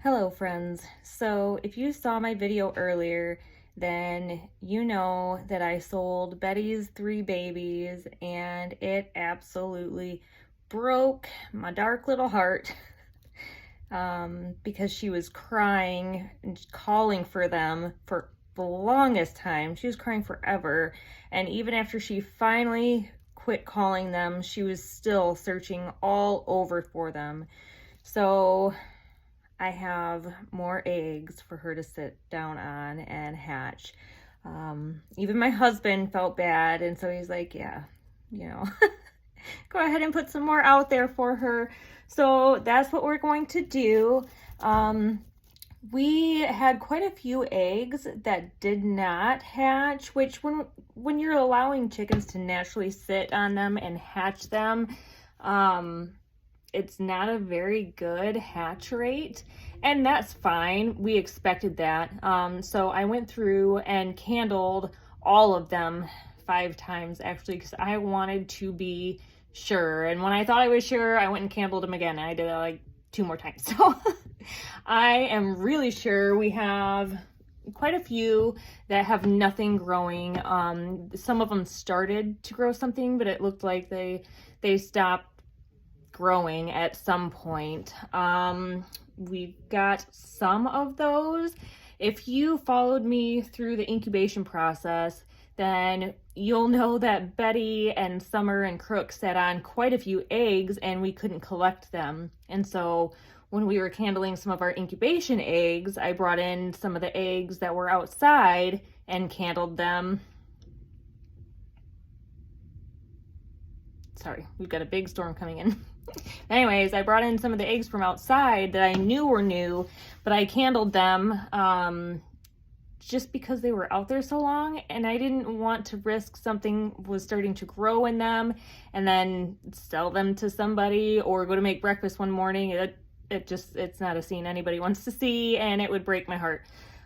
Hello friends. So if you saw my video earlier, then you know that I sold Betty's 3 babies and it absolutely broke my dark little heart because she was crying and calling for them for the longest time. She was crying forever, and even after she finally quit calling them, she was still searching all over for them. So I have more eggs for her to sit down on and hatch. Even my husband felt bad, and so he's like, yeah, you know, go ahead and put some more out there for her. So that's what we're going to do. We had quite a few eggs that did not hatch, which when you're allowing chickens to naturally sit on them and hatch them, it's not a very good hatch rate, and that's fine. We expected that. So I went through and candled all of them 5 times actually, because I wanted to be sure. And when I thought I was sure, I went and candled them again. And I did that like 2 more times. So I am really sure we have quite a few that have nothing growing. Some of them started to grow something, but it looked like they stopped growing at some point. We've got some of those. If you followed me through the incubation process, then you'll know that Betty and Summer and Crook sat on quite a few eggs and we couldn't collect them. And so when we were candling some of our incubation eggs, I brought in some of the eggs that were outside and candled them. Sorry, we've got a big storm coming in. Anyways, I brought in some of the eggs from outside that I knew were new, but I candled them just because they were out there so long, and I didn't want to risk something was starting to grow in them and then sell them to somebody or go to make breakfast one morning. It's not a scene anybody wants to see, and it would break my heart.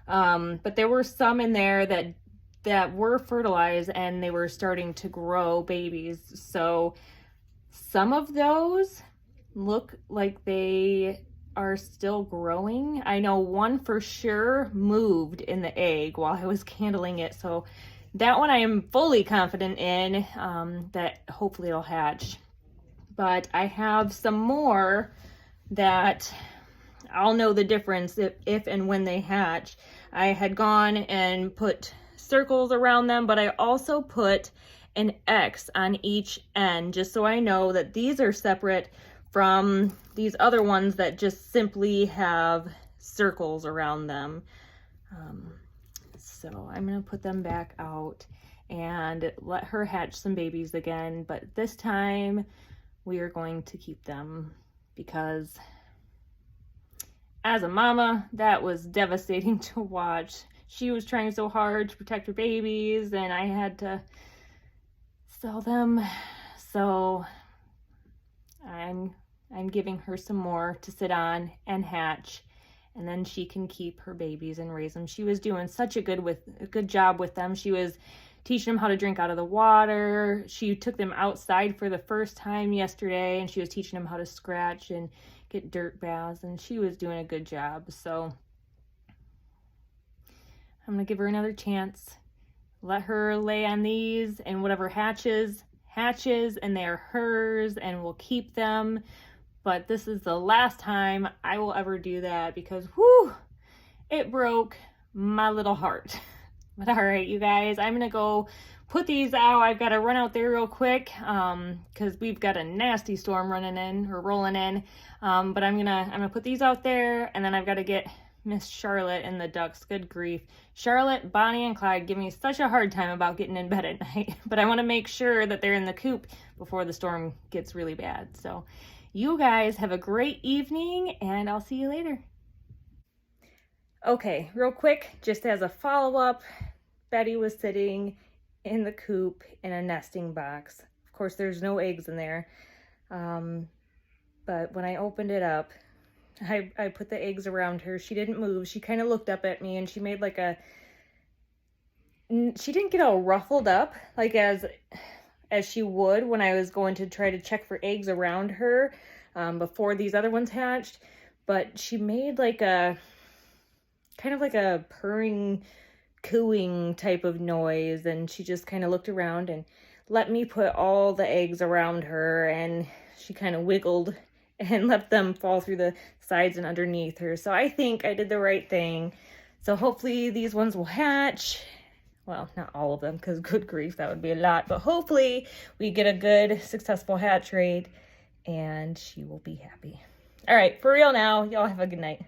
But there were some in there that were fertilized and they were starting to grow babies. So some of those look like they are still growing. I know one for sure moved in the egg while I was candling it. So that one I am fully confident in, that hopefully it'll hatch. But I have some more that I'll know the difference if and when they hatch. I had gone and put circles around them, but I also put an X on each end just so I know that these are separate from these other ones that just simply have circles around them. So I'm gonna put them back out and let her hatch some babies again, but this time we are going to keep them because as a mama, that was devastating to watch. She was trying so hard to protect her babies and I had to sell them. So I'm giving her some more to sit on and hatch, and then she can keep her babies and raise them. She was doing such a good job with them. She was teaching them how to drink out of the water. She took them outside for the first time yesterday, and she was teaching them how to scratch and get dirt baths, and she was doing a good job. So I'm gonna give her another chance. Let her lay on these, and whatever hatches, and they are hers, and we'll keep them. But this is the last time I will ever do that because, whew, it broke my little heart. But all right, you guys, I'm gonna go put these out. I've got to run out there real quick because we've got a nasty storm rolling in. But I'm gonna put these out there, and then I've got to get Miss Charlotte and the ducks. Good grief. Charlotte, Bonnie, and Clyde give me such a hard time about getting in bed at night, but I want to make sure that they're in the coop before the storm gets really bad. So you guys have a great evening, and I'll see you later. Okay, real quick, just as a follow-up, Betty was sitting in the coop in a nesting box. Of course, there's no eggs in there, but when I opened it up, I put the eggs around her. She didn't move. She kind of looked up at me and she made like she didn't get all ruffled up like as she would when I was going to try to check for eggs around her before these other ones hatched. but she made like a kind of like a purring, cooing type of noise, and she just kind of looked around and let me put all the eggs around her, and she kind of wiggled and let them fall through the sides and underneath her. So I think I did the right thing. So hopefully these ones will hatch. Well, not all of them, because good grief, that would be a lot. But hopefully we get a good, successful hatch rate, and she will be happy. All right, for real now. Y'all have a good night.